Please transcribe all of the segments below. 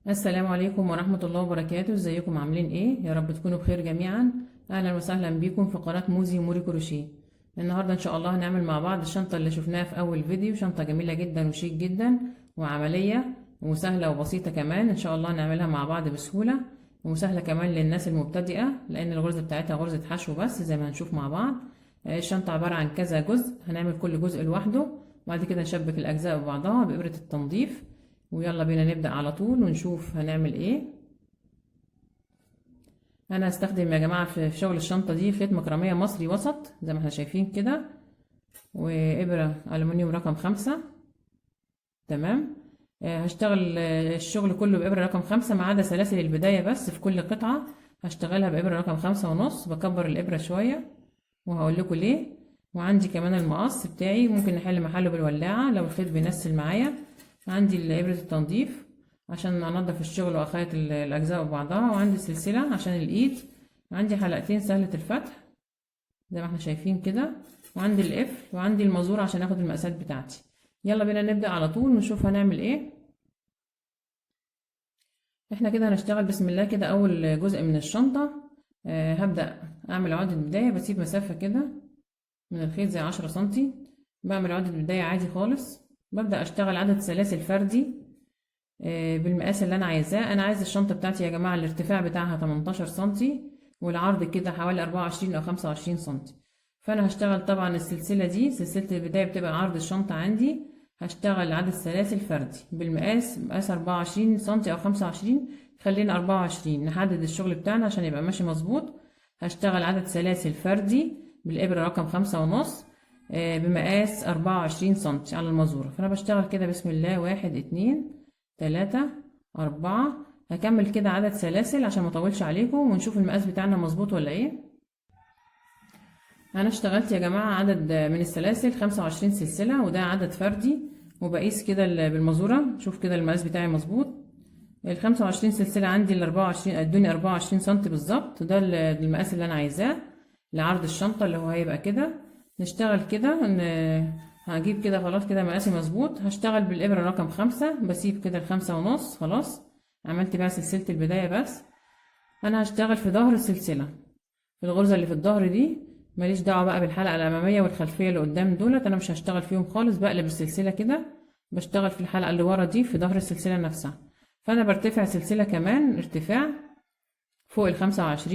السلام عليكم ورحمة الله وبركاته. ازيكم عاملين ايه؟ يا رب تكونوا بخير جميعا. اهلا وسهلا بيكم في قناة موزي موري كروشيه. النهاردة ان شاء الله هنعمل مع بعض الشنطة اللي شفناها في اول فيديو، شنطة جميلة جدا وشيك جدا وعملية وسهلة وبسيطة كمان. ان شاء الله نعملها مع بعض بسهولة وسهلة كمان للناس المبتدئة، لان الغرزة بتاعتها غرزة حشو بس زي ما هنشوف مع بعض. الشنطة عبارة عن كذا جزء، هنعمل كل جزء لوحده وبعد كده نشبك الاجزاء ببعضها بإبرة التنظيف. ويلا بينا نبدأ على طول ونشوف هنعمل ايه. انا هستخدم يا جماعة في شغل الشنطة دي خيط مكرمية مصري وسط زي ما احنا شايفين كده، وإبرة ألومنيوم رقم 5. تمام. هشتغل الشغل كله بإبرة رقم 5 ما عدا سلاسل البداية، بس في كل قطعة هشتغلها بإبرة رقم 5.5. بكبر الإبرة شوية وهقول لكم ليه. وعندي كمان المقص بتاعي ممكن نحل محله بالولاعة لو الخيط بينسل معايا. عندي إبرة التنظيف عشان انضف الشغل واخيط الاجزاء ببعضها، وعندي سلسله عشان الايد، عندي حلقتين سهله الفتح زي ما احنا شايفين كده، وعندي القفل، وعندي المزور عشان اخد المقاسات بتاعتي. يلا بينا نبدا على طول ونشوف هنعمل ايه. احنا كده هنشتغل بسم الله كده اول جزء من الشنطه. هبدا اعمل عقده بدايه، بسيب مسافه كده من الخيط زي 10 سنتي، بعمل عقده بدايه عادي خالص. ببدا اشتغل عدد سلاسل فردي بالمقاس اللي انا عايزاه. انا عايز الشنطه بتاعتي يا جماعه الارتفاع بتاعها 18 سنتي والعرض كده حوالي 24 او 25 سنتي. فانا هشتغل طبعا السلسله دي سلسله البدايه بتبقى عرض الشنطه عندي. هشتغل عدد سلاسل فردي بالمقاس، مقاس 24 سنتي او 25، خلينا 24 نحدد الشغل بتاعنا عشان يبقى ماشي مظبوط. هشتغل عدد سلاسل فردي بالابره رقم 5.5 بمقاس 24 سنتي على المزورة. فأنا بشتغل كده بسم الله 1 2 3 4. هكمل كده عدد سلاسل عشان ما اطولش عليكم ونشوف المقاس بتاعنا مظبوط ولا ايه. انا اشتغلت يا جماعة عدد من السلاسل 25 سلسلة، وده عدد فردي، وبقيس كده بالمزورة شوف كده المقاس بتاعي مظبوط. ال 25 سلسلة عندي ال 24 ادوني 24 سنتي بالظبط، ده المقاس اللي انا عايزاه لعرض الشنطة اللي هو هيبقى كده. نشتغل كده هجيب كده خلاص كده مقاسي مظبوط. هشتغل بالإبرة رقم 5، بسيب كده ال5.5. خلاص عملت بقى سلسلة البداية. بس أنا هشتغل في ظهر السلسلة، في الغرزة اللي في الظهر دي. ماليش دعوة بقى بالحلقة الأمامية والخلفية اللي قدام دولت، أنا مش هشتغل فيهم خالص. بقلب السلسلة كده، بشتغل في الحلقة اللي ورا دي في ظهر السلسلة نفسها. فأنا برتفع سلسلة كمان ارتفاع فوق ال25،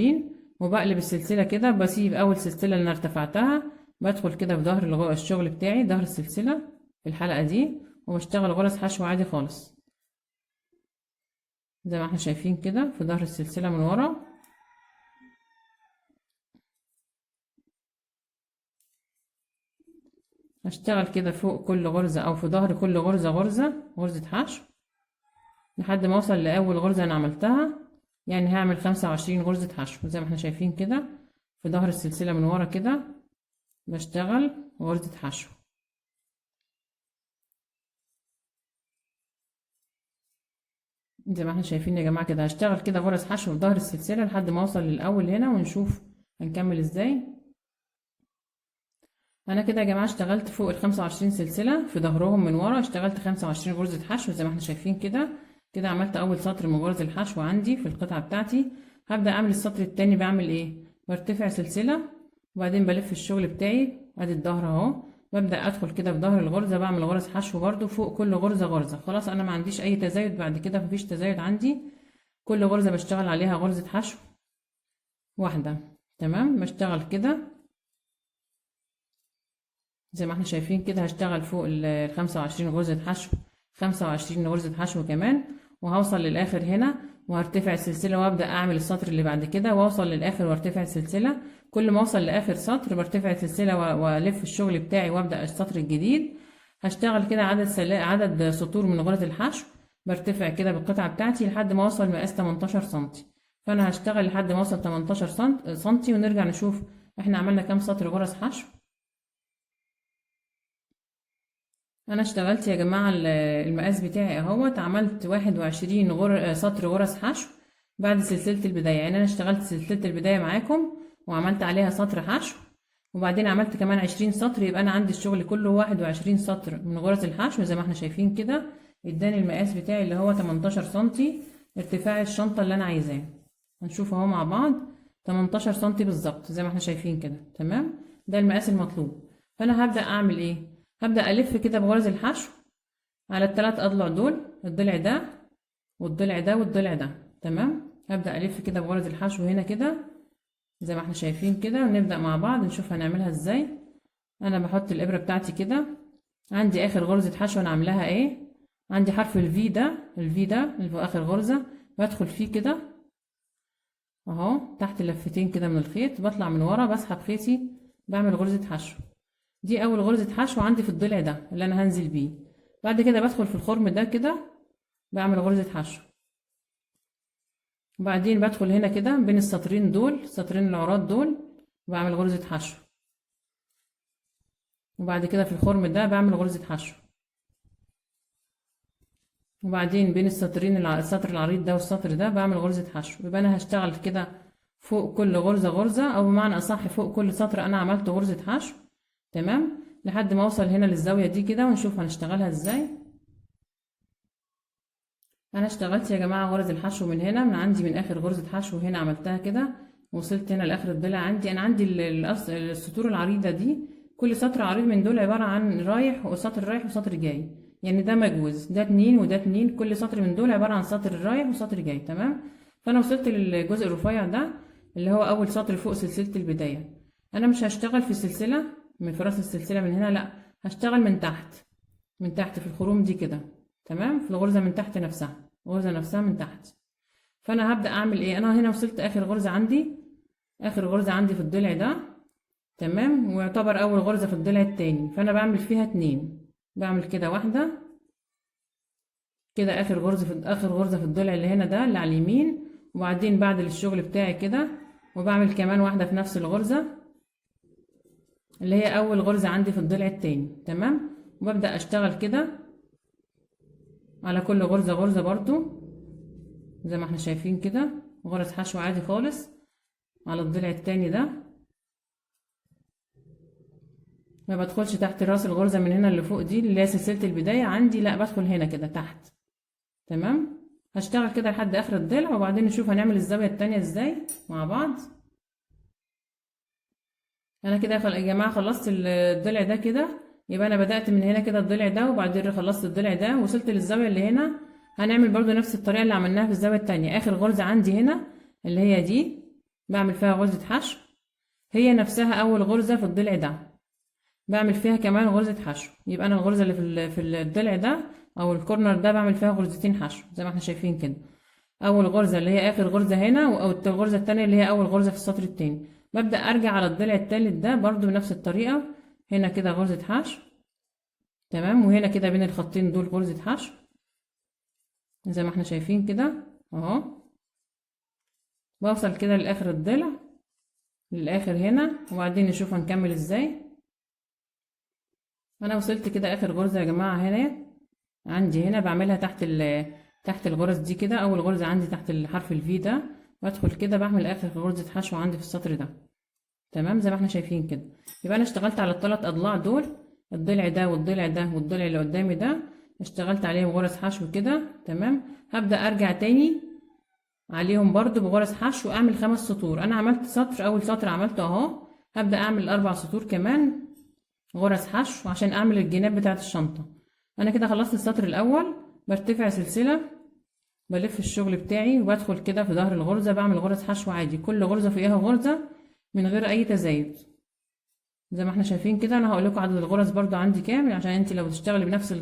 وبقلب السلسلة كده، بسيب أول سلسلة اللي أنا ارتفعتها، بدخل كده في ظهر الشغل بتاعي ظهر السلسلة في الحلقة دي، وبشتغل غرز حشو عادي خالص زي ما احنا شايفين كده في ظهر السلسلة من ورا. هشتغل كده فوق كل غرزة أو في ظهر كل غرزة غرزة حشو لحد ما أوصل لأول غرزة أنا عملتها. يعني هعمل 25 غرزة حشو زي ما احنا شايفين كده في ظهر السلسلة من ورا كده، بشتغل غرزة حشو. زي ما احنا شايفين يا جماعة كده هشتغل كده غرز حشو في ظهر السلسلة لحد ما اوصل للأول هنا، ونشوف هنكمل ازاي. انا كده يا جماعة اشتغلت فوق ال25 سلسلة في ظهرهم من ورا، اشتغلت 25 غرزة حشو زي ما احنا شايفين كده. كده عملت اول سطر من غرز الحشو عندي في القطعة بتاعتي. هبدأ اعمل السطر التاني. بعمل ايه؟ برتفع سلسلة وبعدين بلف الشغل بتاعي ادي الظهر اهو، ببدأ ادخل كده في ظهر الغرزة، بعمل غرز حشو برضو فوق كل غرزة غرزة. خلاص انا ما عنديش اي تزايد بعد كده، مفيش تزايد عندي. كل غرزة بشتغل عليها غرزة حشو واحدة. تمام. بشتغل كده زي ما احنا شايفين كده. هشتغل فوق ال25 غرزة حشو 25 غرزة حشو كمان، وهوصل للآخر هنا وهرتفع السلسلة وابدأ اعمل السطر اللي بعد كده، واوصل للآخر وارتفع السلسلة. كل ما اوصل لآخر سطر برتفع السلسلة والف الشغل بتاعي وابدأ السطر الجديد. هشتغل كده عدد سطور من غرز الحشو، برتفع كده بالقطعة بتاعتي لحد ما اوصل مقاس 18 سنتي. فانا هشتغل لحد ما اوصل 18 سنتي ونرجع نشوف احنا عملنا كام سطر غرز حشو. انا اشتغلت يا جماعة المقاس بتاعي اهوت، عملت 21 سطر غرز حشو بعد سلسلة البداية. يعني انا اشتغلت سلسلة البداية معاكم وعملت عليها سطر حشو، وبعدين عملت كمان 20 سطر، يبقى انا عندي الشغل كله 21 سطر من غرز الحشو زي ما احنا شايفين كده. اداني المقاس بتاعي اللي هو 18 سنتي ارتفاع الشنطة اللي انا عايزاه. هنشوف اهو مع بعض 18 سنتي بالظبط زي ما احنا شايفين كده. تمام، ده المقاس المطلوب. فانا هبدأ اعمل ايه؟ هبدأ الف كده بغرز الحشو على الثلاث اضلع دول، الضلع ده والضلع ده والضلع ده. تمام، هبدأ الف كده بغرز الحشو هنا كده زي ما احنا شايفين كده، ونبدأ مع بعض نشوف هنعملها ازاي. انا بحط الابرة بتاعتي كده، عندي اخر غرزة حشو انا عاملاها ايه، عندي حرف الفي ده، الفي ده اللي في اخر غرزة، بدخل فيه كده اهو تحت لفتين كده من الخيط، بطلع من ورا بسحب خيطي، بعمل غرزة حشو. دي اول غرزة حشو عندي في الضلع ده اللي انا هنزل بيه. بعد كده بدخل في الخرم ده كده، بعمل غرزة حشو، وبعدين بدخل هنا كده بين السطرين دول، السطرين العراض دول، بعمل غرزة حشو، وبعد كده في الخرم ده بعمل غرزة حشو، وبعدين بين السطرين السطر العريض ده والسطر ده بعمل غرزة حشو. يبقى انا هشتغل كده فوق كل غرزة غرزة، او بمعنى اصح فوق كل سطر انا عملت غرزة حشو. تمام، لحد ما اوصل هنا للزاوية دي كده، ونشوف هنشتغلها ازاي. انا اشتغلت يا جماعة غرز الحشو من هنا، من عندي من اخر غرزة حشو هنا عملتها كده، وصلت هنا لاخر الضلع. عندي انا عندي السطور العريضة دي، كل سطر عريض من دول عبارة عن رايح وسطر رايح وسطر جاي، يعني ده مجوز، ده اتنين وده اتنين، كل سطر من دول عبارة عن سطر رايح وسطر جاي. تمام، فانا وصلت للجزء الرفيع ده اللي هو اول سطر فوق سلسلة البداية. انا مش هشتغل في سلسلة من في راس السلسلة من هنا، لا، هشتغل من تحت، من تحت في الخروم دي كده. تمام، في الغرزة من تحت نفسها، الغرزة نفسها من تحت. فانا هبدأ اعمل ايه، انا هنا وصلت اخر غرزة عندي، اخر غرزة عندي في الضلع ده. تمام، ويعتبر اول غرزة في الضلع التاني، فانا بعمل فيها اتنين، بعمل كده واحدة كده، اخر غرزة في اخر غرزة في الضلع اللي هنا ده اللي على اليمين، وبعدين بعدل الشغل بتاعي كده، وبعمل كمان واحدة في نفس الغرزة اللي هي اول غرزة عندي في الضلع التاني. تمام، وببدأ اشتغل كده على كل غرزة غرزة برضو زي ما احنا شايفين كده، غرز حشو عادي خالص على الضلع التاني ده، ما بدخلش تحت راس الغرزة من هنا اللي فوق دي اللي هي سلسلة البداية عندي، لا بدخل هنا كده تحت. تمام، هشتغل كده لحد اخر الضلع، وبعدين نشوف هنعمل الزاوية التانية ازاي مع بعض. انا كده يا جماعة خلصت الضلع ده كده، يبقى انا بدأت من هنا كده الضلع ده، وبعدين خلصت الضلع ده وصلت للزاوية اللي هنا. هنعمل برضو نفس الطريقة اللي عملناها في الزاوية التانية، اخر غرزة عندي هنا اللي هي دي بعمل فيها غرزة حشو، هي نفسها اول غرزة في الضلع ده بعمل فيها كمان غرزة حشو. يبقى انا الغرزة اللي في الضلع ده او الكورنر ده بعمل فيها غرزتين حشو زي ما احنا شايفين كده، اول غرزة اللي هي اخر غرزة هنا، او الغرزة التانية اللي هي اول غرزة في السطر التاني. ببدأ ارجع على الضلع التالت ده برضو بنفس الطريقة، هنا كده غرزة حشو. تمام، وهنا كده بين الخطين دول غرزة حشو زي ما احنا شايفين كده اهو. بوصل كده لاخر الضلع للاخر هنا، وبعدين نشوف هنكمل ازاي. انا وصلت كده اخر غرزة يا جماعة هنا عندي، هنا بعملها تحت الغرز دي كده، اول غرزة عندي تحت الحرف الفي ده، بدخل كده بعمل اخر غرزة حشو عندي في السطر ده. تمام، زي ما احنا شايفين كده. يبقى انا اشتغلت على الثلاث اضلاع دول، الضلع ده والضلع ده والضلع اللي قدامي ده، اشتغلت عليهم غرز حشو كده. تمام، هبدأ ارجع تاني عليهم برضو بغرز حشو، اعمل 5 سطور. انا عملت سطر، اول سطر عملته اهو، هبدأ اعمل 4 سطور كمان غرز حشو عشان اعمل الجناب بتاعت الشنطة. انا كده خلصت السطر الاول، برتفع سلسلة، بلف الشغل بتاعي وبدخل كده في ظهر الغرزة، بعمل غرز حشو عادي، كل غرزة فوقيها غرزة من غير اي تزايد زي ما احنا شايفين كده. انا هقول لكم عدد الغرز برضو عندي كام، عشان انت لو بتشتغلي بنفس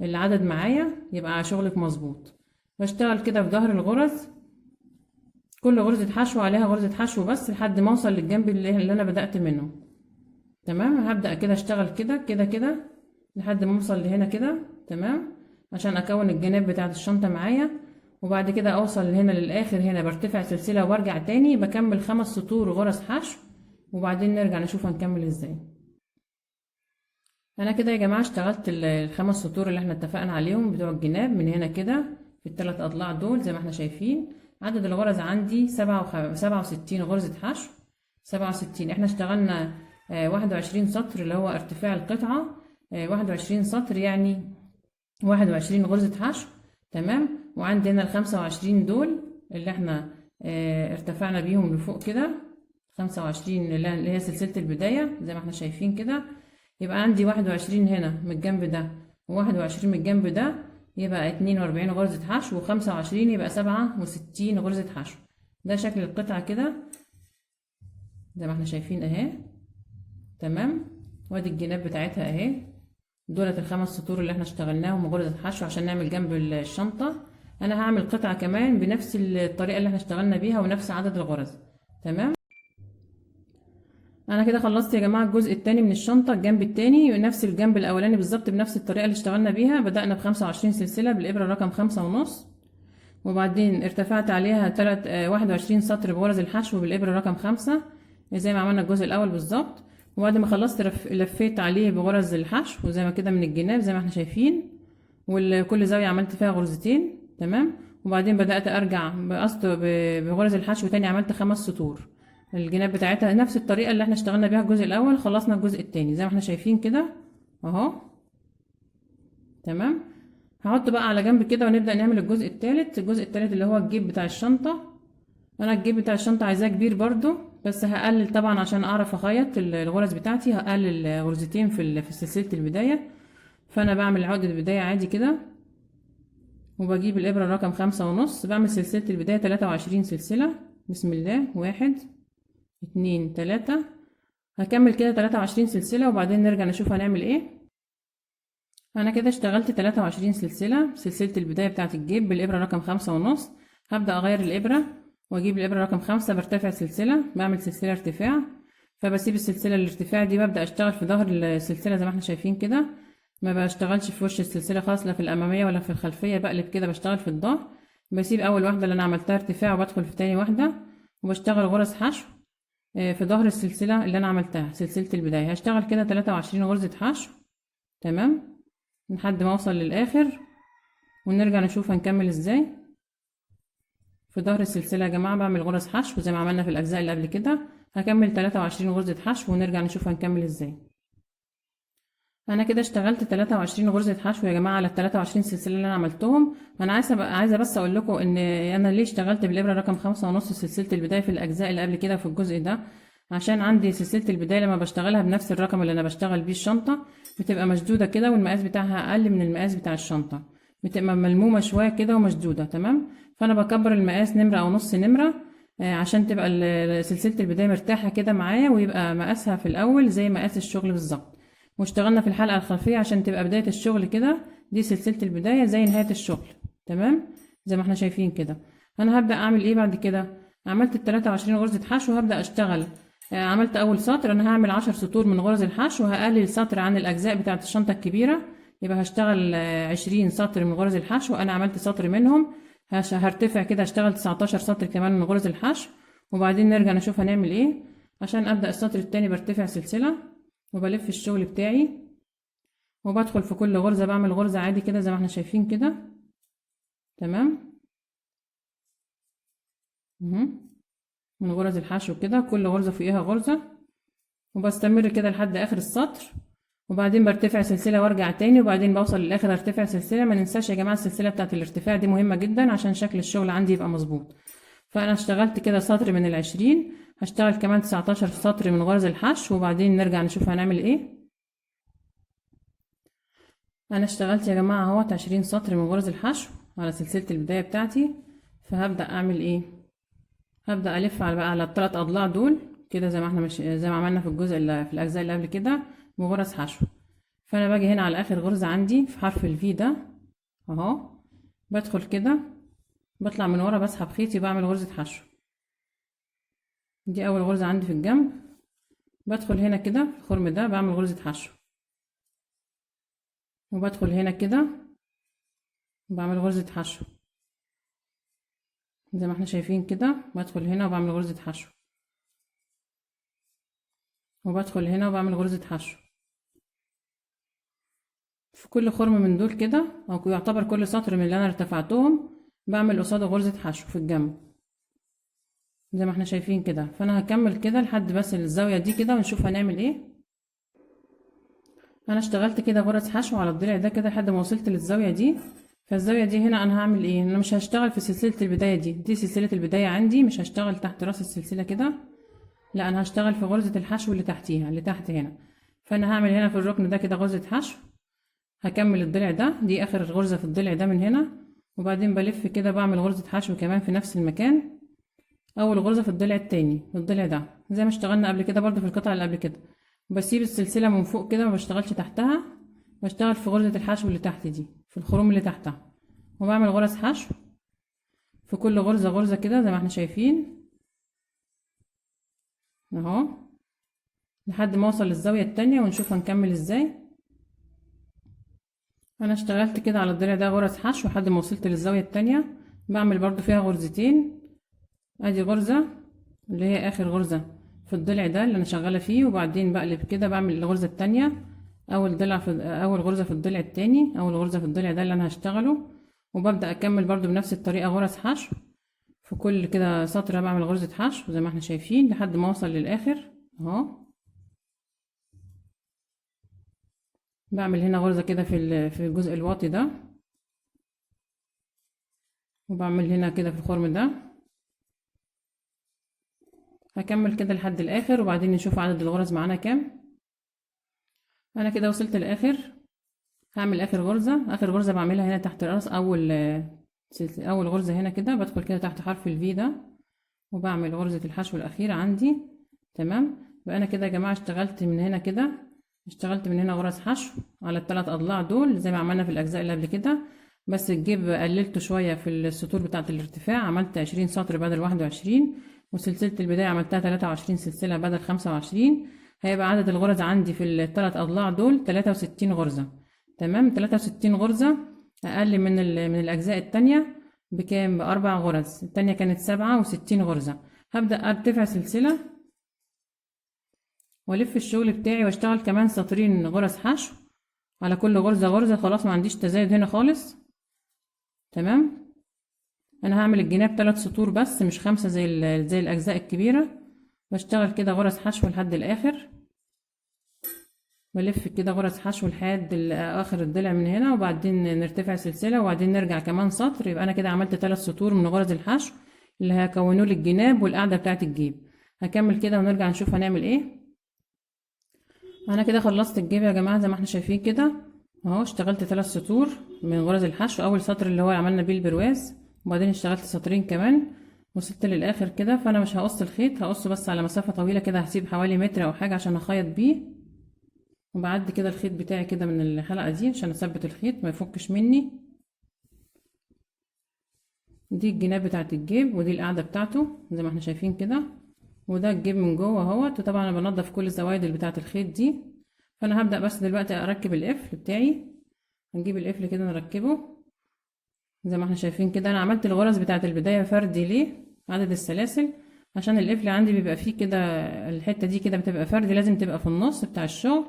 العدد معايا يبقى شغلك مظبوط. بشتغل كده في ظهر الغرز، كل غرزة حشو عليها غرزة حشو بس لحد ما اوصل للجنب اللي انا بدأت منه. تمام، هبدأ كده اشتغل كده كده كده لحد ما اوصل لهنا كده. تمام، عشان اكون الجناب بتاعت الشنطة معايا، وبعد كده اوصل هنا للاخر، هنا برتفع سلسلة وارجع تاني بكمل 5 سطور غرز حشو، وبعدين نرجع نشوف هنكمل ازاي. انا كده يا جماعة اشتغلت ال5 سطور اللي احنا اتفقنا عليهم بتوع الجناب من هنا كده في الثلاث اضلاع دول زي ما احنا شايفين. عدد الغرز عندي 67 غرزة حشو. 67 احنا اشتغلنا 21 سطر اللي هو ارتفاع القطعة، 21 سطر يعني 21 غرزة حشو. تمام، وعندي هنا ال25 دول اللي احنا ارتفعنا بيهم لفوق كده، 25 اللي هي سلسلة البداية زي ما احنا شايفين كده. يبقى عندي 21 هنا من الجنب ده و21 من الجنب ده، يبقى 42 غرزة حشو، و25 يبقى 67 غرزة حشو. ده شكل القطعة كده زي ما احنا شايفين اهي. تمام. وادي الجناب بتاعتها اهي. دولت ال5 سطور اللي احنا اشتغلناهم غرزة حشو عشان نعمل جنب الشنطة. انا هعمل قطعة كمان بنفس الطريقة اللي احنا اشتغلنا بيها ونفس عدد الغرز. تمام. انا كده خلصت يا جماعة الجزء التاني من الشنطة، الجنب التاني نفس الجنب الاولاني بالظبط بنفس الطريقة اللي اشتغلنا بيها. بدأنا ب25 سلسلة بالابرة رقم 5.5، وبعدين ارتفعت عليها 21 سطر بغرز الحشو بالابرة رقم 5 زي ما عملنا الجزء الاول بالظبط. وبعد ما خلصت لفيت عليه بغرز الحشو زي ما كده من الجناب زي ما احنا شايفين، وكل زاوية عملت فيها غرزتين. تمام. وبعدين بدأت ارجع بغرز الحشو تاني، عملت 5 سطور الجناب بتاعتها نفس الطريقة اللي احنا اشتغلنا بيها الجزء الاول. خلصنا الجزء التاني زي ما احنا شايفين كده اهو. تمام. هحط بقى على جنب كده ونبدأ نعمل الجزء التالت. الجزء التالت اللي هو الجيب بتاع الشنطة. انا الجيب بتاع الشنطة عايزاه كبير برضو، بس هقلل طبعا عشان اعرف اخيط الغرز بتاعتي. هقلل غرزتين في سلسلة البداية. فانا بعمل عقدة البداية عادي كده، وبجيب الابرة رقم 5.5، بعمل سلسلة البداية 23 سلسلة. بسم الله. 1 2 3. هكمل كده 23 سلسلة وبعدين نرجع نشوف هنعمل ايه. انا كده اشتغلت 23 سلسلة البداية بتاعت الجيب بالابرة رقم 5.5. هبدأ اغير الابرة واجيب الابرة رقم 5، برتفع سلسلة، بعمل سلسلة ارتفاع، فبسيب السلسلة الارتفاع دي، ببدأ اشتغل في ظهر السلسلة زي ما احنا شايفين كده. ما بشتغلش في وش السلسلة خالص، لا في الامامية ولا في الخلفية، بقلب كده بشتغل في الظهر. بسيب اول واحدة اللي انا عملتها ارتفاع وبدخل في تاني واحدة وبشتغل غرز حشو في ظهر السلسلة اللي انا عملتها سلسلة البداية. هشتغل كده 23 غرزة حشو. تمام. لحد ما اوصل للاخر ونرجع نشوف هنكمل ازاي. في ظهر السلسلة يا جماعة بعمل غرز حشو زي ما عملنا في الاجزاء اللي قبل كده. هكمل 23 غرزة حشو ونرجع نشوف هنكمل ازاي. انا كده اشتغلت 23 غرزة حشو يا جماعة على ال 23 سلسلة اللي انا عملتهم. انا عايزة بس اقول لكم ان انا ليه اشتغلت بالابرة رقم 5.5 سلسلة البداية في الاجزاء اللي قبل كده في الجزء ده. عشان عندي سلسلة البداية لما بشتغلها بنفس الرقم اللي انا بشتغل بيه الشنطة بتبقى مشدودة كده، والمقاس بتاعها اقل من المقاس بتاع الشنطة، بتبقى ملمومة شوية كده ومشدودة. تمام. فانا بكبر المقاس نمرة او نص نمرة عشان تبقى سلسلة البداية مرتاحة كده معايا، ويبقى مقاسها في الاول زي مقاس الشغل بالظبط. واشتغلنا في الحلقة الخلفية عشان تبقى بداية الشغل كده، دي سلسلة البداية زي نهاية الشغل. تمام. زي ما احنا شايفين كده. انا هبدأ اعمل ايه بعد كده؟ عملت ال 23 غرزة حشو وهبدأ اشتغل. عملت اول سطر، انا هعمل 10 سطور من غرز الحشو، وهقلل سطر عن الاجزاء بتاعه الشنطه الكبيره، يبقى هشتغل 20 سطر من غرز الحشو. انا عملت سطر منهم، هرتفع كده هشتغل 19 سطر كمان من غرز الحشو، وبعدين نرجع نشوف هنعمل ايه. عشان ابدا السطر التاني برتفع سلسله وبلف الشغل بتاعي وبدخل في كل غرزه، بعمل غرزه عادي كده زي ما احنا شايفين كده. تمام. من غرز الحشو كده كل غرزة فوقيها غرزة، وبستمر كده لحد اخر السطر، وبعدين برتفع سلسلة وارجع تاني، وبعدين بوصل للاخر ارتفع سلسلة. ما ننساش يا جماعة السلسلة بتاعت الارتفاع دي مهمة جدا عشان شكل الشغل عندي يبقى مظبوط. فانا اشتغلت كده سطر من ال20، هشتغل كمان 19 سطر من غرز الحشو، وبعدين نرجع نشوف هنعمل ايه. انا اشتغلت يا جماعة اهوت 20 سطر من غرز الحشو على سلسلة البداية بتاعتي. فهبدأ اعمل ايه؟ هبدأ الف على الثلاث اضلاع دول كده زي ما احنا زي ما عملنا في الجزء اللي في الاجزاء اللي قبل كده بغرز حشو. فانا باجي هنا على اخر غرزة عندي في حرف الفي ده اهو، بدخل كده بطلع من ورا بسحب خيطي بعمل غرزة حشو. دي اول غرزة عندي في الجنب، بدخل هنا كده في الخرم ده بعمل غرزة حشو، وبدخل هنا كده بعمل غرزة حشو زي ما احنا شايفين كده. بدخل هنا وبعمل غرزة حشو، وبدخل هنا وبعمل غرزة حشو في كل خرم من دول كده، او يعتبر كل سطر من اللي انا ارتفعتهم بعمل قصاده غرزة حشو في الجنب زي ما احنا شايفين كده. فانا هكمل كده لحد بس الزاوية دي كده ونشوف هنعمل ايه. انا اشتغلت كده غرز حشو على الضلع ده كده لحد ما وصلت للزاوية دي. فالزاوية دي هنا انا هعمل ايه؟ انا مش هشتغل في سلسلة البداية دي سلسلة البداية عندي، مش هشتغل تحت راس السلسلة كده، لا انا هشتغل في غرزة الحشو اللي تحتيها اللي تحت هنا. فانا هعمل هنا في الركن ده كده غرزة حشو، هكمل الضلع ده، دي اخر غرزة في الضلع ده من هنا، وبعدين بلف كده بعمل غرزة حشو كمان في نفس المكان، اول غرزة في الضلع التاني في الضلع ده زي ما اشتغلنا قبل كده برضو في القطعة اللي قبل كده. بسيب السلسلة من فوق كده، ما بشتغلش تحتها، بشتغل في غرزة الحشو اللي تحت دي في الخروم اللي تحتها، وبعمل غرز حشو في كل غرزة غرزة كده زي ما احنا شايفين اهو، لحد ما اوصل للزاوية التانية ونشوف هنكمل ازاي. انا اشتغلت كده على الضلع ده غرز حشو لحد ما وصلت للزاوية التانية، بعمل برضو فيها غرزتين، ادي غرزة اللي هي اخر غرزة في الضلع ده اللي انا شغالة فيه، وبعدين بقلب كده بعمل الغرزة التانية، اول غرزة في الضلع التاني، اول غرزة في الضلع ده اللي انا هشتغله، وببدأ اكمل برضو بنفس الطريقة غرز حشو في كل كده سطر، بعمل غرزة حشو زي ما احنا شايفين لحد ما اوصل للاخر اهو. بعمل هنا غرزة كده في الجزء الواطي ده، وبعمل هنا كده في الخرم ده، هكمل كده لحد الاخر وبعدين نشوف عدد الغرز معانا كام. انا كده وصلت للاخر، هعمل اخر غرزة، اخر غرزة بعملها هنا تحت راس اول غرزة هنا كده، بدخل كده تحت حرف الفي ده وبعمل غرزة الحشو الاخيرة عندي. تمام، يبقى انا كده يا جماعة اشتغلت من هنا كده، اشتغلت من هنا غرز حشو على الثلاث اضلاع دول زي ما عملنا في الاجزاء اللي قبل كده، بس الجيب قللته شوية في السطور بتاعة الارتفاع، عملت 20 سطر بدل 21، وسلسلة البداية عملتها 23 سلسلة بدل 25. هيبقى عدد الغرز عندي في الثلاث اضلاع دول 63 غرزة. تمام، 63 غرزة اقل من الاجزاء التانية بكام؟ باربع غرز، التانية كانت 67 غرزة. هبدأ ارتفع سلسلة والف الشغل بتاعي واشتغل كمان سطرين غرز حشو على كل غرزة غرزة، خلاص ما عنديش تزايد هنا خالص. تمام، انا هعمل الجناب 3 سطور بس مش 5 زي الاجزاء الكبيرة. بشتغل كده غرز حشو لحد الاخر، بلف كده غرز حشو لحد اخر الضلع من هنا، وبعدين نرتفع سلسلة وبعدين نرجع كمان سطر، يبقى انا كده عملت 3 سطور من غرز الحشو اللي هيكونوا لي الجناب والقاعدة بتاعة الجيب. هكمل كده ونرجع نشوف هنعمل ايه. انا كده خلصت الجيب يا جماعه زي ما احنا شايفين كده اهو، اشتغلت 3 سطور من غرز الحشو، اول سطر اللي هو عملنا بيه البرواز، وبعدين اشتغلت سطرين كمان وصلت للاخر كده. فانا مش هقص الخيط، هقصه بس على مسافه طويله كده، هسيب حوالي متر او حاجه عشان اخيط بيه، وبعد كده الخيط بتاعي كده من الحلقه دي عشان اثبت الخيط ما يفكش مني. دي الجناب بتاعت الجيب ودي القاعده بتاعته زي ما احنا شايفين كده، وده الجيب من جوه اهوت. وطبعا انا بنضف كل الزوايد اللي بتاعه الخيط دي. فانا هبدا بس دلوقتي اركب القفل بتاعي، هنجيب القفل كده نركبه زي ما احنا شايفين كده. انا عملت الغرز بتاعه البدايه فردي ليه عدد السلاسل، عشان القفل عندي بيبقى فيه كده الحته دي كده بتبقى فردي، لازم تبقى في النص بتاع الشغل،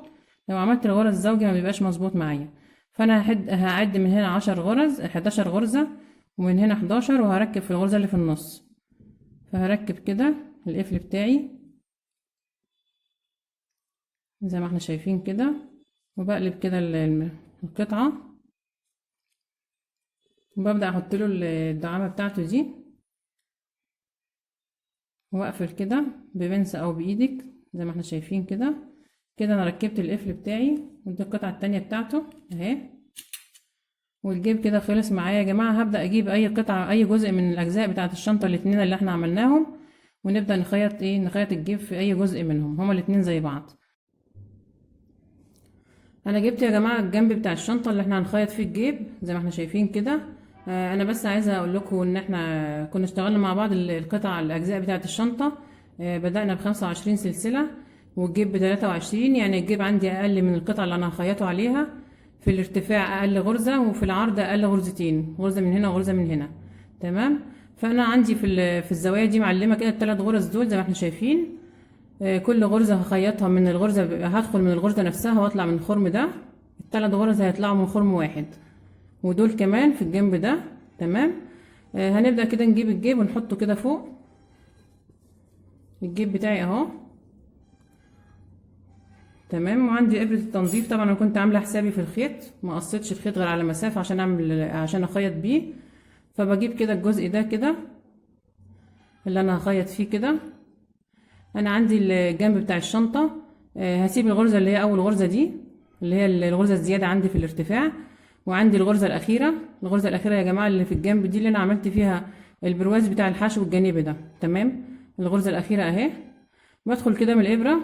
لو عملت الغرز زوجي ما بيبقاش مظبوط معايا. فانا هعد من هنا 10 غرز 11 غرزه ومن هنا 11، وهركب في الغرزه اللي في النص. فهركب كده القفل بتاعي زي ما احنا شايفين كده، وبقلب كده القطعة وببدأ احط له الدعامة بتاعته دي، واقفل كده ببنسة او بايدك زي ما احنا شايفين كده. كده انا ركبت القفل بتاعي، ودي القطعة التانية بتاعته اهي، والجيب كده خلص معايا يا جماعة. هبدأ اجيب اي قطعة اي جزء من الاجزاء بتاعة الشنطة الاتنين اللي احنا عملناهم، ونبدأ نخيط الجيب في اي جزء منهم، هما الاتنين زي بعض. انا جبت يا جماعه الجنب بتاع الشنطه اللي احنا هنخيط فيه الجيب زي ما احنا شايفين كده. انا بس عايزه اقول لكم ان احنا كنا اشتغلنا مع بعض القطع الاجزاء بتاعه الشنطه. بدأنا ب25 سلسله والجيب ب23، يعني الجيب عندي اقل من القطعه اللي انا هخيطه عليها، في الارتفاع اقل غرزه وفي العرض اقل غرزتين، غرزه من هنا وغرزه من هنا. تمام، فانا عندي في الزوايا دي معلمه كده الثلاث غرز دول زي ما احنا شايفين. كل غرزة هخيطها من الغرزة، هدخل من الغرزة نفسها واطلع من الخرم ده، الثلاث غرز هيطلعوا من خرم واحد، ودول كمان في الجنب ده. تمام، هنبدأ كده نجيب الجيب ونحطه كده فوق الجيب بتاعي اهو. تمام. وعندي ابرة التنظيف، طبعا انا كنت عاملة حسابي في الخيط، ما قصيتش الخيط غير على مسافة عشان اخيط بيه. فبجيب كده الجزء ده كده اللي انا هخيط فيه كده. انا عندي الجنب بتاع الشنطة، هسيب الغرزة اللي هي اول غرزة دي، اللي هي الغرزة الزيادة عندي في الارتفاع. وعندي الغرزة الأخيرة، الغرزة الأخيرة يا جماعة اللي في الجنب دي اللي أنا عملت فيها البرواز بتاع الحشو الجانبي ده. تمام. الغرزة الأخيرة أهي. بدخل كده من الإبرة،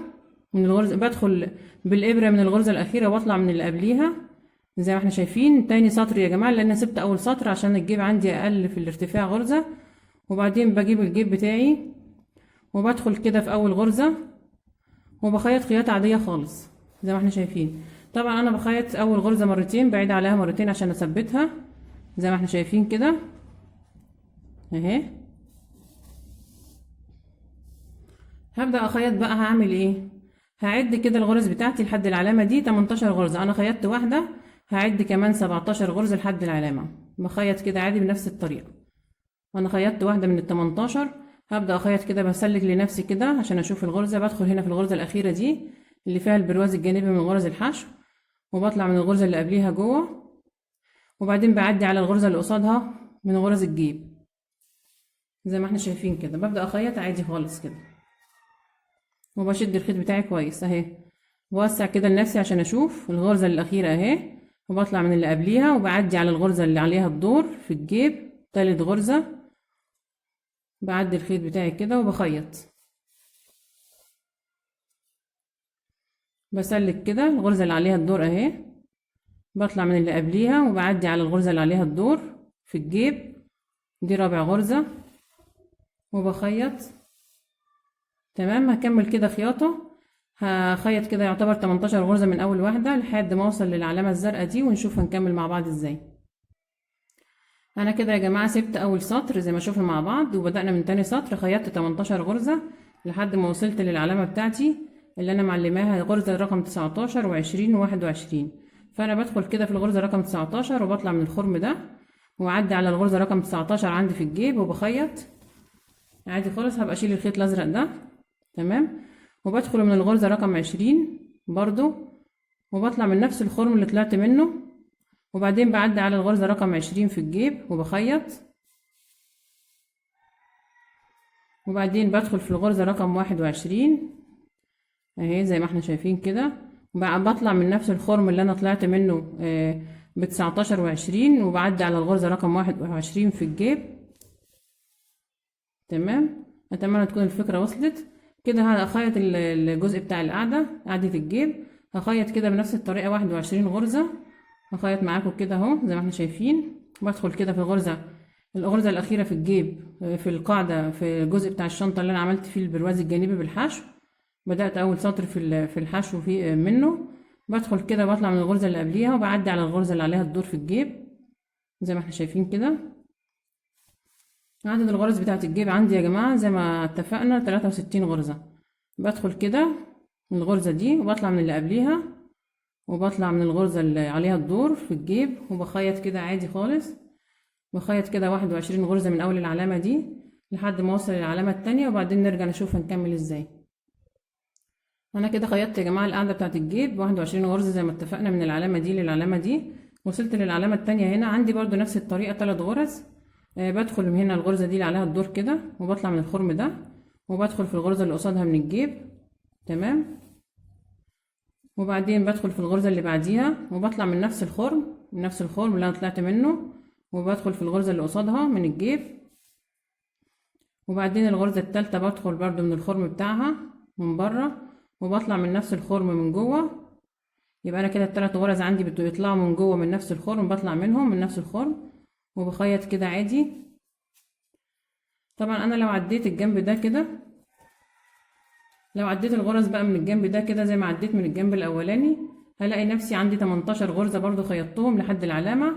من الغرزة، بدخل بالإبرة من الغرزة الأخيرة وأطلع من اللي قبليها زي ما احنا شايفين. تاني سطر يا جماعة، لأن سبت أول سطر عشان الجيب عندي أقل في الارتفاع غرزة. وبعدين بجيب الجيب بتاعي وبدخل كده في أول غرزة وبخيط خياطة عادية خالص زي ما احنا شايفين. طبعا انا بخيط اول غرزة مرتين، بعيد عليها مرتين عشان اثبتها زي ما احنا شايفين كده اهي. هبدأ اخيط بقى. هعمل ايه؟ هعد كده الغرز بتاعتي لحد العلامة دي 18 غرزة. انا خيطت واحدة، هعد كمان 17 غرزة لحد العلامة. بخيط كده عادي بنفس الطريقة. انا خيطت واحدة من ال18، هبدأ اخيط كده، بسلك لنفسي كده عشان اشوف الغرزة. بدخل هنا في الغرزة الأخيرة دي اللي فيها البرواز الجانبي من غرز الحشو، وبطلع من الغرزة اللي قبليها جوه، وبعدين بعدي على الغرزة اللي قصادها من غرز الجيب زي ما احنا شايفين كده. ببدأ اخيط عادي خالص كده، وبشد الخيط بتاعي كويس اهي. بوسع كده لنفسي عشان اشوف الغرزة الأخيرة اهي، وبطلع من اللي قبليها وبعدي على الغرزة اللي عليها الدور في الجيب، تالت غرزة. بعدي الخيط بتاعي كده وبخيط، بسلك كده الغرزة اللي عليها الدور اهي، بطلع من اللي قبليها وبعدي على الغرزة اللي عليها الدور في الجيب، دي رابع غرزة، وبخيط. تمام. هكمل كده خياطة. هخيط كده يعتبر 18 غرزة من اول واحدة لحد ما اوصل للعلامة الزرقاء دي، ونشوف هنكمل مع بعض ازاي. انا كده يا جماعة سبت اول سطر زي ما شوفنا مع بعض، وبدأنا من تاني سطر. خيطت 18 غرزة لحد ما وصلت للعلامة بتاعتي اللي انا معلماها، غرزة رقم 19 و20 و21. فانا بدخل كده في الغرزة رقم 19 وبطلع من الخرم ده واعدي على الغرزة رقم 19 عندي في الجيب وبخيط عادي خالص. هبقى اشيل الخيط الازرق ده. تمام. وبدخل من الغرزة رقم 20 برضو وبطلع من نفس الخرم اللي طلعت منه، وبعدين بعدي على الغرزة رقم 20 في الجيب وبخيط، وبعدين بدخل في الغرزة رقم 21 اهي زي ما احنا شايفين كده. بطلع من نفس الخرم اللي انا طلعت منه ب19 و20، وبعدي على الغرزة رقم 21 في الجيب. تمام. اتمنى تكون الفكرة وصلت كده. هخيط الجزء بتاع القاعدة، قاعدة الجيب، هخيط كده بنفس الطريقة 21 غرزة. هخيط معاكم كده اهو زي ما احنا شايفين. بدخل كده في الغرزة الأخيرة في الجيب، في القاعدة، في الجزء بتاع الشنطة اللي أنا عملت فيه البرواز الجانبي بالحشو. بدأت أول سطر في الحشو في منه. بدخل كده بطلع من الغرزة اللي قبليها وبعدي على الغرزة اللي عليها الدور في الجيب زي ما احنا شايفين كده. عدد الغرز بتاعة الجيب عندي يا جماعة زي ما اتفقنا 63 غرزة. بدخل كده من الغرزة دي وبطلع من اللي قبليها وبطلع من الغرزة اللي عليها الدور في الجيب وبخيط كده عادي خالص. بخيط كده 21 غرزة من أول العلامة دي لحد ما اوصل للعلامة التانية، وبعدين نرجع نشوف هنكمل ازاي. انا كده خيطت يا جماعة القاعدة بتاعة الجيب 21 غرزة زي ما اتفقنا من العلامة دي للعلامة دي. وصلت للعلامة التانية هنا عندي برضو نفس الطريقة 3 غرز. بدخل من هنا الغرزة دي اللي عليها الدور كده وبطلع من الخرم ده وبدخل في الغرزة اللي قصادها من الجيب. تمام. وبعدين بدخل في الغرزة اللي بعديها وبطلع من نفس الخرم اللي انا طلعت منه، وبدخل في الغرزة اللي قصادها من الجيب. وبعدين الغرزة التالتة بدخل برضو من الخرم بتاعها من بره وبطلع من نفس الخرم من جوه. يبقى انا كده ال3 غرز عندي بيطلعوا من جوه من نفس الخرم، بطلع منهم من نفس الخرم وبخيط كده عادي. طبعا انا لو عديت الجنب ده كده، لو عديت الغرز بقى من الجنب ده كده زي ما عديت من الجنب الاولاني، هلاقي نفسي عندي 18 غرزة برضو خيطتهم لحد العلامة،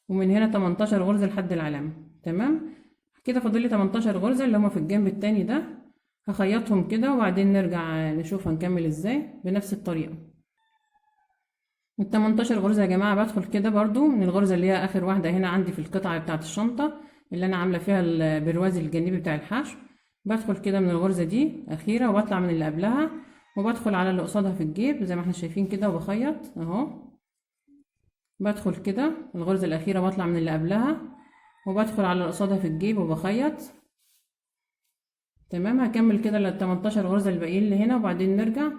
ومن هنا 18 غرزة لحد العلامة. تمام. كده فاضل لي 18 غرزة اللي هما في الجنب التاني ده، هخيطهم كده وبعدين نرجع نشوف هنكمل ازاي بنفس الطريقة. من 18 غرزة يا جماعة بدخل كده برضو من الغرزة اللي هي اخر واحدة هنا عندي في القطعة بتاعة الشنطة اللي انا عاملة فيها البرواز الجانبي بتاع الحشو. بدخل كده من الغرزة دي اخيرة وبطلع من اللي قبلها وبدخل على اللي قصادها في الجيب زي ما احنا شايفين كده وبخيط اهو. بدخل كده الغرزة الأخيرة بطلع من اللي قبلها وبدخل على اللي قصادها في الجيب وبخيط. تمام. هكمل كده ال 18 غرزة الباقيين اللي هنا وبعدين نرجع.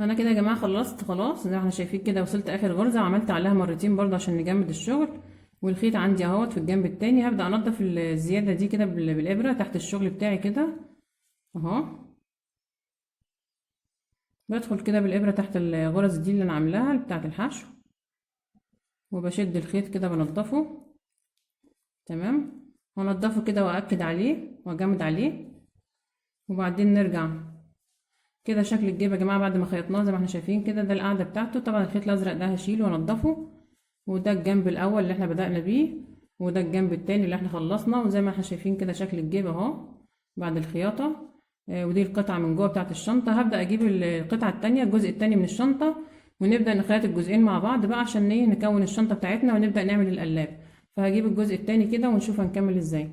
انا كده يا جماعة خلصت خلاص زي ما احنا شايفين كده، وصلت اخر غرزة وعملت عليها مرتين برضه عشان نجمد الشغل. والخيط عندي اهوت في الجنب التاني. هبدأ انضف الزيادة دي كده بالابرة تحت الشغل بتاعي كده اهو. بدخل كده بالابرة تحت الغرز دي اللي انا عاملاها بتاعت الحشو وبشد الخيط كده بنضفه. تمام. هنضفه كده واكد عليه واجمد عليه وبعدين نرجع. كده شكل الجيب يا جماعه بعد ما خيطناه زي ما احنا شايفين كده. ده القاعده بتاعته. طبعا الخيط الازرق ده هشيله وانضفه. وده الجنب الاول اللي احنا بدأنا بيه وده الجنب التاني اللي احنا خلصنا. وزي ما احنا شايفين كده شكل الجيب اهو بعد الخياطه. ودي القطعه من جوه بتاعت الشنطه. هبدأ اجيب القطعه التانية الجزء التاني من الشنطه ونبدأ نخيط الجزئين مع بعض بقى عشان ايه نكون الشنطه بتاعتنا ونبدأ نعمل القلاب. فهجيب الجزء التاني كده ونشوف هنكمل ازاي.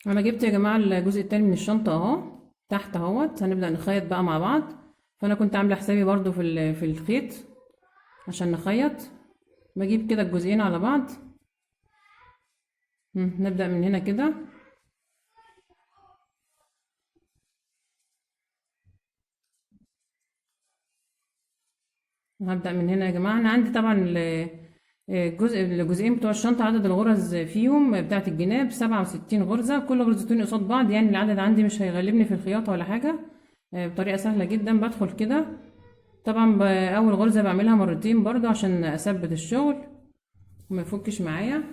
انا جبت يا جماعه الجزء التاني من الشنطه اهو تحت اهوت. هنبدأ نخيط بقى مع بعض. فانا كنت عامله حسابي برضو في الخيط عشان نخيط. بجيب كده الجزئين على بعض. نبدأ من هنا كده. هبدأ من هنا يا جماعه. انا عندي طبعا الجزئين بتوع الشنطه عدد الغرز فيهم بتاعه الجناب 67 غرزه. كل غرزتين قصاد بعض يعني العدد عندي مش هيغلبني في الخياطه ولا حاجه. بطريقه سهله جدا. بدخل كده طبعا اول غرزه بعملها مرتين برضو عشان اثبت الشغل وما يفكش معايا.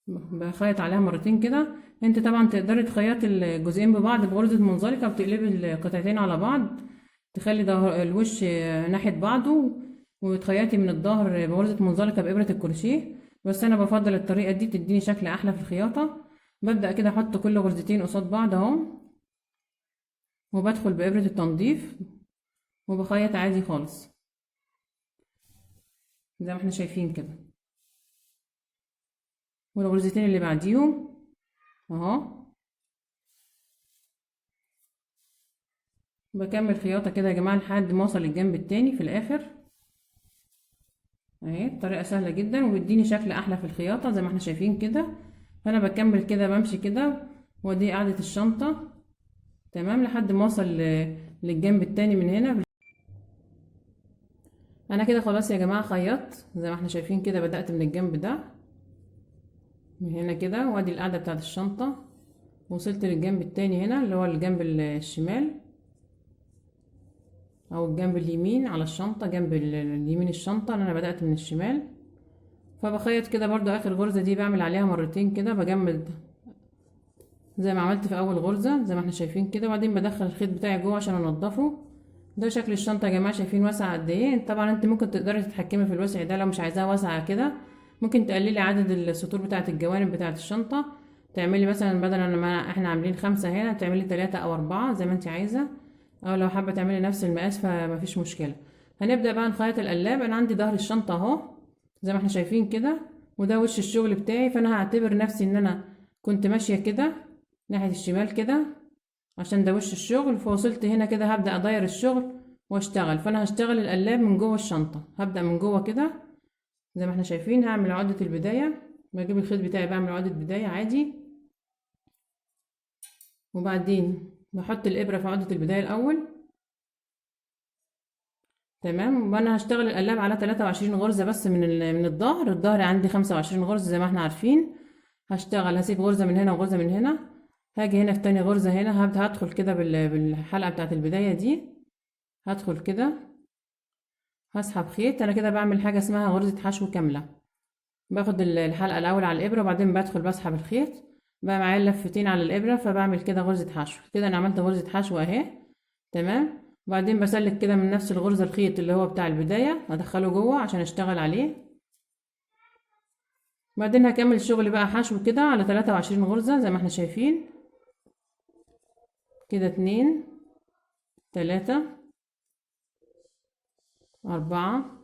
بخيط عليها مرتين كده. انت طبعا تقدري تخيطي الجزئين ببعض بغرزه منزلقه بتقلبي القطعتين على بعض تخلي ظهر الوش ناحيه بعضه وتخيطي من الظهر بغرزه منزلقه بابره الكروشيه. بس انا بفضل الطريقه دي تديني شكل احلى في الخياطه. ببدأ كده احط كل غرزتين قصاد بعض اهو وبدخل بابره التنظيف وبخيط عادي خالص زي ما احنا شايفين كده. والغرزتين اللي بعديهم اهو بكمل خياطة كده يا جماعة لحد ما اوصل للجنب التاني في الاخر اهي. الطريقة سهلة جدا وبيديني شكل احلى في الخياطة زي ما احنا شايفين كده. فانا بكمل كده بمشي كده ودي قاعدة الشنطة تمام لحد ما اوصل للجنب التاني من هنا. انا كده خلاص يا جماعة خيطت زي ما احنا شايفين كده. بدأت من الجنب ده من هنا كده وادي القاعدة بتاعت الشنطة. وصلت للجنب التاني هنا اللي هو الجنب الشمال او الجنب اليمين على الشنطة. جنب اليمين الشنطة انا بدأت من الشمال. فبخيط كده برضو اخر غرزة دي بعمل عليها مرتين كده بجمد زي ما عملت في اول غرزة زي ما احنا شايفين كده. وبعدين بدخل الخيط بتاعي جوه عشان انضفه. ده شكل الشنطة يا جماعة. شايفين واسعة قد ايه؟ طبعا انت ممكن تقدري تتحكمي في الوسع ده. لو مش عايزاها واسعة كده ممكن تقللي عدد السطور بتاعة الجوانب بتاعة الشنطة. تعملي مثلا بدل ما احنا عاملين 5 هنا تعملي 3 أو 4 زي ما انت عايزة. او لو حابة تعملي نفس المقاس فمفيش مشكلة. هنبدأ بقى نخيط القلاب. انا عندي ظهر الشنطة اهو زي ما احنا شايفين كده وده وش الشغل بتاعي. فانا هعتبر نفسي ان انا كنت ماشية كده ناحية الشمال كده عشان ده وش الشغل. فوصلت هنا كده هبدأ أداير الشغل واشتغل. فأنا هشتغل القلاب من جوه الشنطة. هبدأ من جوه كده زي ما احنا شايفين. هعمل عقدة البداية. بجيب الخيط بتاعي بعمل عقدة بداية عادي. وبعدين بحط الإبرة في عقدة البداية الأول تمام. وانا هشتغل القلاب على 23 غرزة بس من الظهر عندي 25 غرزة زي ما احنا عارفين. هسيب غرزة من هنا وغرزة من هنا. هاجي هنا في تاني غرزة هنا هبدأ هدخل كده بالحلقة بتاعت البداية دي. هدخل كده هسحب خيط. انا كده بعمل حاجة اسمها غرزة حشو كاملة. باخد الحلقة الاول على الابرة وبعدين بدخل بسحب الخيط. بقى معايا لفتين على الابرة فبعمل كده غرزة حشو كده. انا عملت غرزة حشو اهي تمام. وبعدين بسلك كده من نفس الغرزة الخيط اللي هو بتاع البداية ادخله جوه عشان اشتغل عليه. بعدين هكمل الشغل بقى حشو كده على 23 غرزة زي ما احنا شايفين كده. 2 3 4.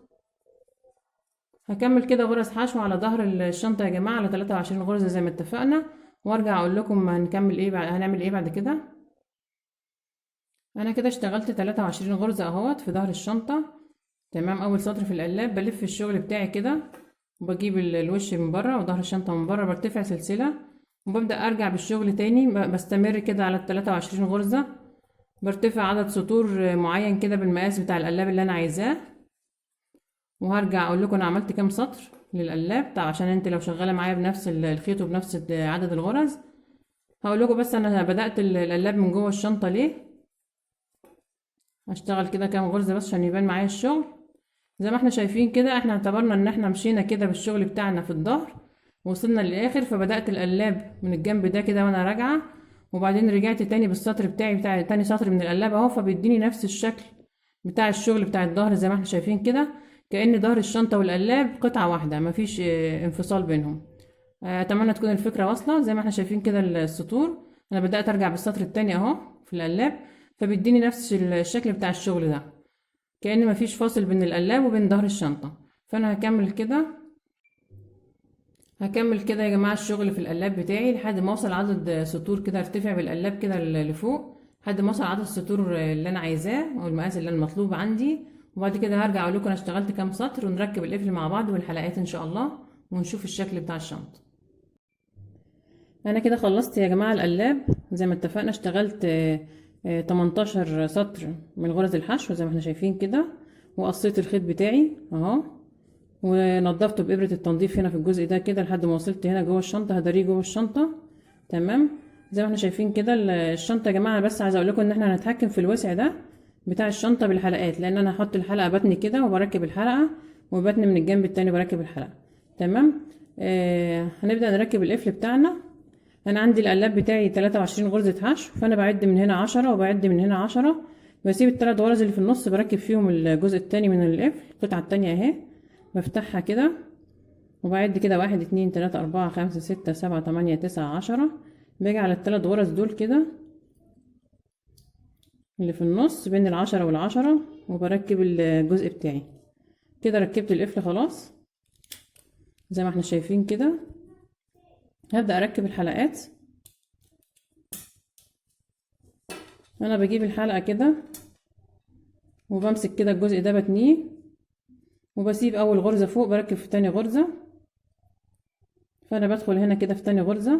هكمل كده غرز حشو على ظهر الشنطة يا جماعة على 23 غرزة زي ما اتفقنا. وارجع اقول لكم هنكمل ايه هنعمل ايه بعد كده. انا كده اشتغلت 23 غرزة اهوت في ظهر الشنطة. تمام. اول سطر في القلاب بلف الشغل بتاعي كده، وبجيب الوش من بره وظهر الشنطة من بره، برتفع سلسلة وببدأ ارجع بالشغل تاني. بستمر كده على 23 غرزة، برتفع عدد سطور معين كده بالمقاس بتاع القلاب اللي انا عايزاه. وهرجع اقول لكم انا عملت كام سطر للقلاب طبعا، عشان انت لو شغاله معايا بنفس الخيط وبنفس عدد الغرز. هقول لكم بس انا بدأت القلاب من جوه الشنطة ليه. هشتغل كده كام غرزة بس عشان يبان معايا الشغل. زي ما احنا شايفين كده، احنا اعتبرنا ان احنا مشينا كده بالشغل بتاعنا في الظهر وصلنا للاخر. فبدأت القلاب من الجنب ده كده وانا راجعة، وبعدين رجعت تاني بالسطر بتاعي بتاع تاني سطر من القلاب اهو، فبيديني نفس الشكل بتاع الشغل بتاع الظهر. زي ما احنا شايفين كده، كأن ظهر الشنطة والقلاب قطعة واحدة، مفيش انفصال بينهم. اتمنى تكون الفكرة واصلة. زي ما احنا شايفين كده السطور، انا بدأت ارجع بالسطر التاني اهو في القلاب، فبيديني نفس الشكل بتاع الشغل ده، كأن مفيش فاصل بين القلاب وبين ظهر الشنطة. فانا هكمل كده يا جماعة الشغل في القلاب بتاعي لحد ما اوصل عدد سطور كده، ارتفع بالقلاب كده لفوق لحد ما اوصل عدد السطور اللي انا عايزاه او المقاس اللي انا مطلوب عندي. وبعد كده هرجع اقول لكم انا اشتغلت كام سطر، ونركب القفل مع بعض والحلقات ان شاء الله، ونشوف الشكل بتاع الشنطة. انا كده خلصت يا جماعة القلاب. زي ما اتفقنا اشتغلت 18 سطر من غرز الحشو زي ما احنا شايفين كده، وقصيت الخيط بتاعي اهو، ونضفته بإبرة التنظيف هنا في الجزء ده كده لحد ما وصلت هنا جوه الشنطة، هداريه جوه الشنطة. تمام. زي ما احنا شايفين كده الشنطة يا جماعة. بس عايزة اقول لكم ان احنا هنتحكم في الوسع ده بتاع الشنطة بالحلقات، لان انا هحط الحلقة بتني كده وبركب الحلقة، وبتني من الجنب التاني بركب الحلقة. تمام. هنبدأ نركب القفل بتاعنا. انا عندي القلاب بتاعي 23 غرزة حشو، فانا بعد من هنا 10 وبعد من هنا 10، بسيب الثلاث غرز اللي في النص بركب فيهم الجزء التاني من القفل، القطعة التانية اهي بفتحها كده وبعد كده 1 2 3 4 5 6 7 8 9 10. باجي على الثلاث غرز دول كده اللي في النص بين العشرة والعشرة، وبركب الجزء بتاعي كده. ركبت القفل خلاص زي ما احنا شايفين كده. هبدأ اركب الحلقات. انا بجيب الحلقة كده وبمسك كده الجزء ده بتنيه، وبسيب اول غرزة فوق بركب في تاني غرزة. فانا بدخل هنا كده في تاني غرزة،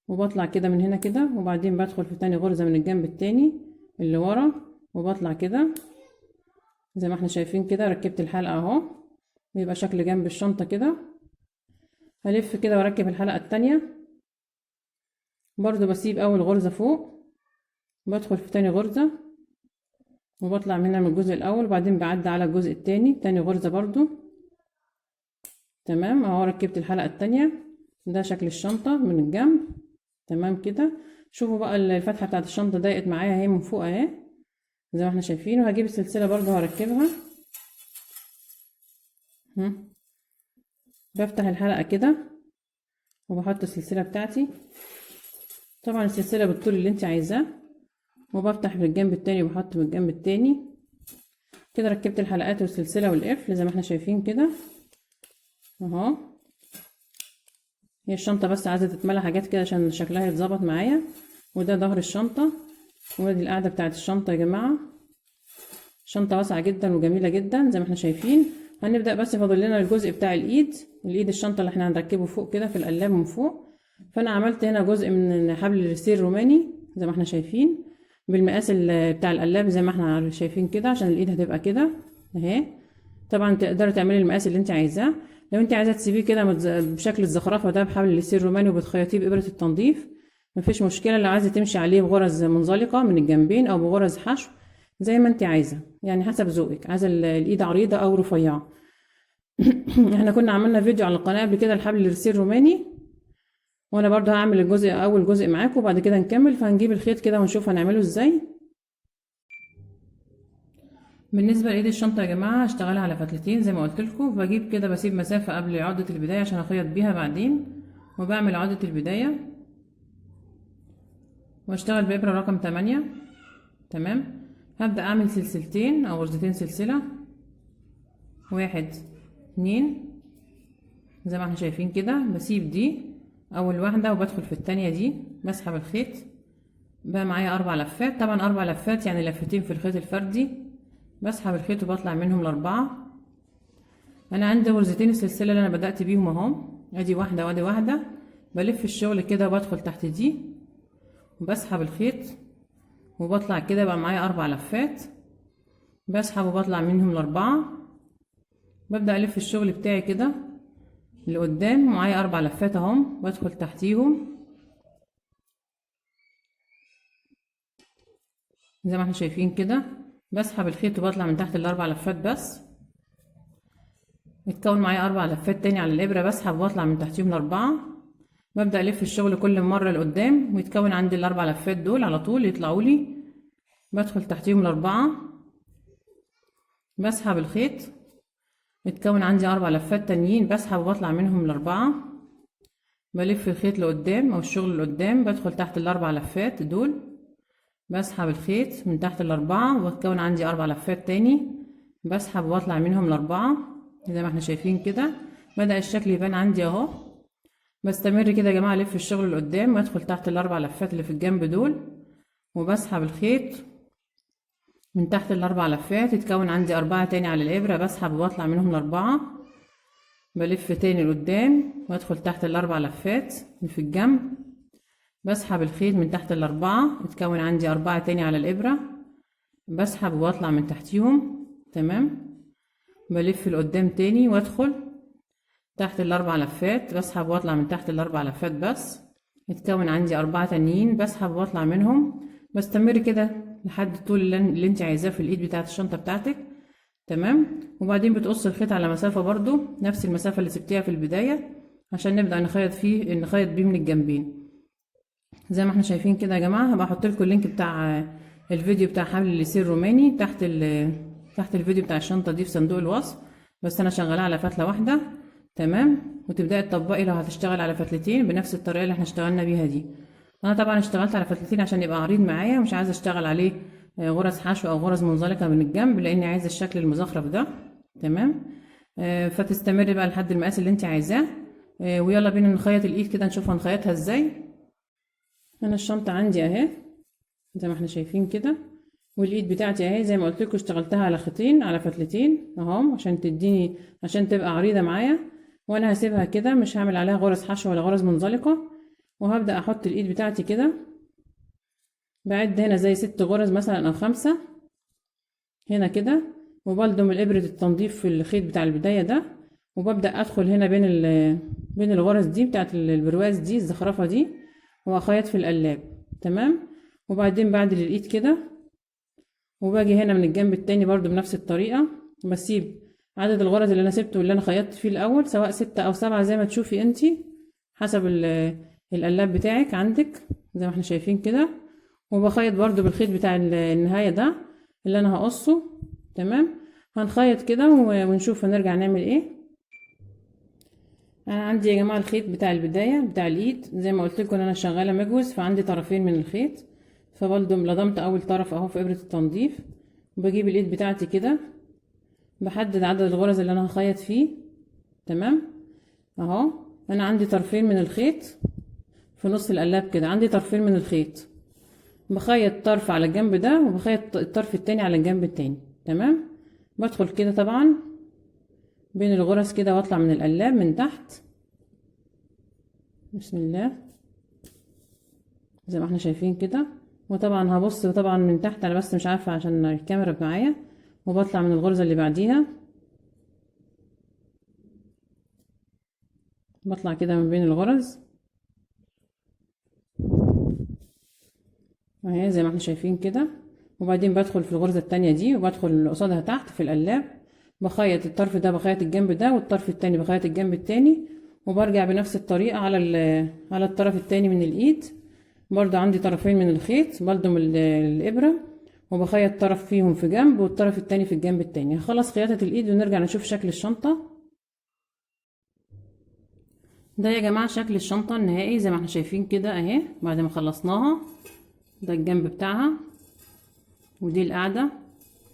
وبطلع كده من هنا كده، وبعدين بدخل في تاني غرزة من الجنب التاني اللي ورا، وبطلع كده زي ما احنا شايفين كده. ركبت الحلقة اهو، بيبقى شكل جنب الشنطة كده. هلف كده واركب الحلقة التانية، برضو بسيب اول غرزة فوق، بدخل في تاني غرزة وبطلع منها من الجزء الاول، وبعدين بعدي على الجزء التاني تاني غرزة برضو. تمام اهو ركبت الحلقة التانية. ده شكل الشنطة من الجنب. تمام كده. شوفوا بقى الفتحة بتاعت الشنطة ضايقت معايا اهي من فوق اهي زي ما احنا شايفين. وهجيب السلسلة برضو هركبها. بفتح الحلقة كده وبحط السلسلة بتاعتي، طبعا السلسلة بالطول اللي انت عايزاه، وبفتح من الجنب التاني وبحط من الجنب التاني كده. ركبت الحلقات والسلسلة والقفل زي ما احنا شايفين كده اهو. هي الشنطة بس عايزة تتملى حاجات كده عشان شكلها يتظبط معايا. وده ظهر الشنطة، ودي القاعدة بتاعت الشنطة يا جماعة. شنطة واسعة جدا وجميلة جدا زي ما احنا شايفين. هنبدأ بس فاضل لنا الجزء بتاع الايد الشنطة اللي احنا هنركبه فوق كده في القلاب من فوق. فانا عملت هنا جزء من حبل الرسيل الروماني زي ما احنا شايفين بالمقاس بتاع القلاب زي ما احنا شايفين كده، عشان الايد هتبقى كده اهي. طبعا تقدري تعملي المقاس اللي انت عايزاه. لو انت عايزه تسيبيه كده بشكل الزخرفه ده بحبل الرسيل الروماني وبتخيطيه بإبرة التنظيف مفيش مشكله. لو عايزه تمشي عليه بغرز منزلقه من الجنبين او بغرز حشو زي ما انت عايزه، يعني حسب ذوقك، عايزه الايد عريضه او رفيعه. احنا كنا عملنا فيديو على القناه قبل كده الحبل الرسيل الروماني، وانا برضو هعمل اول جزء معاكم وبعد كده نكمل. فهنجيب الخيط كده ونشوف هنعمله ازاي. بالنسبه لايد الشنطه يا جماعه هشتغلها على فتلتين زي ما قلت لكم. بجيب كده بسيب مسافه قبل عقده البدايه عشان اخيط بيها بعدين، وبعمل عقده البدايه واشتغل بإبرة رقم 8. تمام. هبدأ اعمل سلسلتين او غرزتين سلسله، 1 2 زي ما احنا شايفين كده. بسيب دي اول واحده وبدخل في التانية دي، بسحب الخيط بقى معايا 4 لفات. طبعا 4 لفات يعني لفتين في الخيط الفردي. بسحب الخيط وبطلع منهم ال4. انا عندي غرزتين السلسله اللي انا بدات بيهم اهم، ادي واحده وادي واحده. بلف الشغل كده وبدخل تحت دي وبسحب الخيط وبطلع كده، بقى معايا 4 لفات. بسحب وبطلع منهم ال4. ببدا الف الشغل بتاعي كده لقدام، معايا 4 لفات اهم، بدخل تحتيهم زي ما احنا شايفين كده. بسحب الخيط وبطلع من تحت ال4 لفات بس. يتكون معايا 4 لفات تاني على الابره، بسحب واطلع من تحتيهم ال4. ببدا الف الشغل كل مره لقدام ويتكون عندي ال4 لفات دول على طول يطلعوا لي. بدخل تحتيهم ال4، بسحب الخيط، يتكون عندي 4 لفات تانيين، بسحب وبطلع منهم ال4. بلف الخيط لقدام او الشغل لقدام، بدخل تحت ال4 لفات دول، بسحب الخيط من تحت ال4 وبتكون عندي 4 لفات تاني، بسحب واطلع منهم ال4 زي ما احنا شايفين كده. بدأ الشكل يبان عندي اهو. بستمر كده يا جماعه، الف الشغل لقدام وادخل تحت ال4 لفات اللي في الجنب دول وبسحب الخيط من تحت ال4 لفات، يتكون عندي 4 تاني على الابره، بسحب واطلع منهم ال4. بلف تاني لقدام وادخل تحت ال4 لفات اللي في الجنب، بسحب الخيط من تحت ال4، يتكون عندي 4 تاني على الابره، بسحب واطلع من تحتيهم. تمام. بلف لقدام تاني وادخل تحت ال4 لفات، بسحب واطلع من تحت ال4 لفات بس، يتكون عندي 4 تانيين، بسحب واطلع منهم. بستمر كده لحد طول اللي انت عايزاه في الايد بتاعت الشنطه بتاعتك. تمام. وبعدين بتقص الخيط على مسافه برضو نفس المسافه اللي سبتيها في البدايه عشان نبدا نخيط بيه من الجنبين زي ما احنا شايفين كده يا جماعه. هبقى احط لكم اللينك بتاع الفيديو بتاع حبل الليسير الروماني تحت الفيديو بتاع الشنطه دي في صندوق الوصف. بس انا شغاله على فتله واحده. تمام. وتبداي تطبقي لو هتشتغل على فتلتين بنفس الطريقه اللي احنا اشتغلنا بيها دي. انا طبعا اشتغلت على فتلتين عشان يبقى عريض معايا، مش عايزه اشتغل عليه غرز حشو او غرز منزلقه من الجنب لاني عايزه الشكل المزخرف ده. تمام. فتستمري بقى لحد المقاس اللي انت عايزاه. ويلا بينا نخيط الايد كده، نشوف هنخيطها ازاي. انا الشنطه عندي اهي زي ما احنا شايفين كده، والايد بتاعتي اهي زي ما قلت لكم اشتغلتها على خيطين على فتلتين اهم عشان تبقى عريضه معايا. وانا هسيبها كده، مش هعمل عليها غرز حشو ولا غرز منزلقه. وهبدا احط الايد بتاعتي كده، بعد هنا زي 6 غرز مثلا او 5 هنا كده، وبلضم الابره التنظيف في الخيط بتاع البدايه ده، وببدا ادخل هنا بين الغرز دي بتاعت البرواز دي الزخرفه دي، واخيط في القلاب. تمام. وبعدين بعدل الايد كده وباجي هنا من الجنب التاني برضو بنفس الطريقه، بسيب عدد الغرز اللي انا سبته واللي انا خيطت فيه الاول سواء 6 أو 7 زي ما تشوفي انتي حسب القلاب بتاعك عندك زي ما احنا شايفين كده. وبخيط برضو بالخيط بتاع النهايه ده اللي انا هقصه. تمام. هنخيط كده ونشوف هنرجع نعمل ايه. انا عندي يا جماعه الخيط بتاع البدايه بتاع الايد زي ما قلت لكم انا شغاله مجوز، فعندي طرفين من الخيط، لضمت اول طرف اهو في ابره التنظيف، وبجيب الايد بتاعتي كده بحدد عدد الغرز اللي انا هخيط فيه. تمام. اهو انا عندي طرفين من الخيط في نص القلاب كده، عندي طرفين من الخيط، بخيط طرف على الجنب ده وبخيط الطرف التاني على الجنب التاني. تمام. بدخل كده طبعا بين الغرز كده واطلع من القلاب من تحت بسم الله زي ما احنا شايفين كده. وطبعا هبص طبعا من تحت، انا بس مش عارفه عشان الكاميرا معايا، وبطلع من الغرزه اللي بعديها، بطلع كده من بين الغرز اهي زي ما احنا شايفين كده. وبعدين بدخل في الغرزه التانية دي وبدخل قصادها تحت في القلاب، بخيط الطرف ده بخيط الجنب ده والطرف التاني بخيط الجنب التاني، وبرجع بنفس الطريقه على الطرف التاني من الايد. برضو عندي طرفين من الخيط بلضم الابره وبخيط طرف فيهم في جنب والطرف التاني في الجنب التاني. هخلص خياطه الايد ونرجع نشوف شكل الشنطه. ده يا جماعه شكل الشنطه النهائي زي ما احنا شايفين كده اهي بعد ما خلصناها. ده الجنب بتاعها ودي القاعده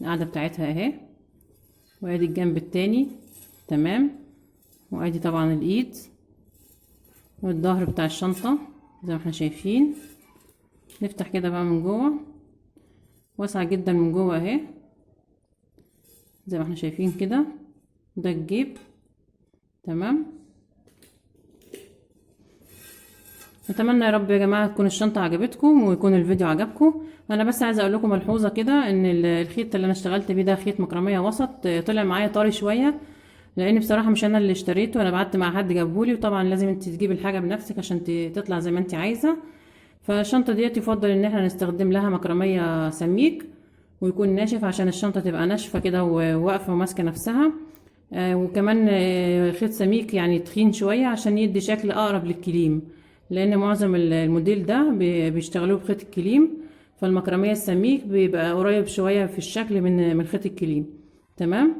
بتاعتها اهي، وادي الجنب التاني. تمام. وادي طبعا الايد والظهر بتاع الشنطه زي ما احنا شايفين. نفتح كده بقى من جوه، واسعة جدا من جوه اهي زي ما احنا شايفين كده. ده الجيب. تمام. اتمنى يا رب يا جماعه تكون الشنطه عجبتكم ويكون الفيديو عجبكم. انا بس عايزه اقول لكم ملحوظه كده، ان الخيط اللي انا اشتغلت بيه ده خيط مكرميه وسط، طلع معايا طري شويه، لان بصراحه مش انا اللي اشتريته، انا بعت مع حد جابهولي، وطبعا لازم انت تجيبي الحاجه بنفسك عشان تطلع زي ما انت عايزه. فالشنطه ديت يفضل ان احنا نستخدم لها مكرميه سميك ويكون ناشف، عشان الشنطه تبقى ناشفه كده وواقفه وماسكه نفسها. وكمان خيط سميك يعني تخين شويه عشان يدي شكل اقرب للكليم، لان معظم الموديل ده بيشتغلوه بخيط الكليم، فالمكرميه السميك بيبقى قريب شويه في الشكل من خيط الكليم. تمام.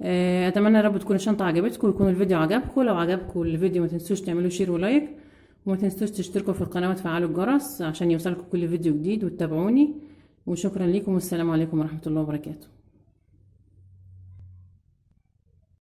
اتمنى يا رب تكون الشنطه عجبتكم ويكون الفيديو عجبكم. لو عجبكم الفيديو ما تنسوش تعملوا شير ولايك، وما تنسوش تشتركوا في القناه وتفعلوا الجرس عشان يوصلكم كل فيديو جديد، وتتابعوني. وشكرا لكم، والسلام عليكم ورحمه الله وبركاته.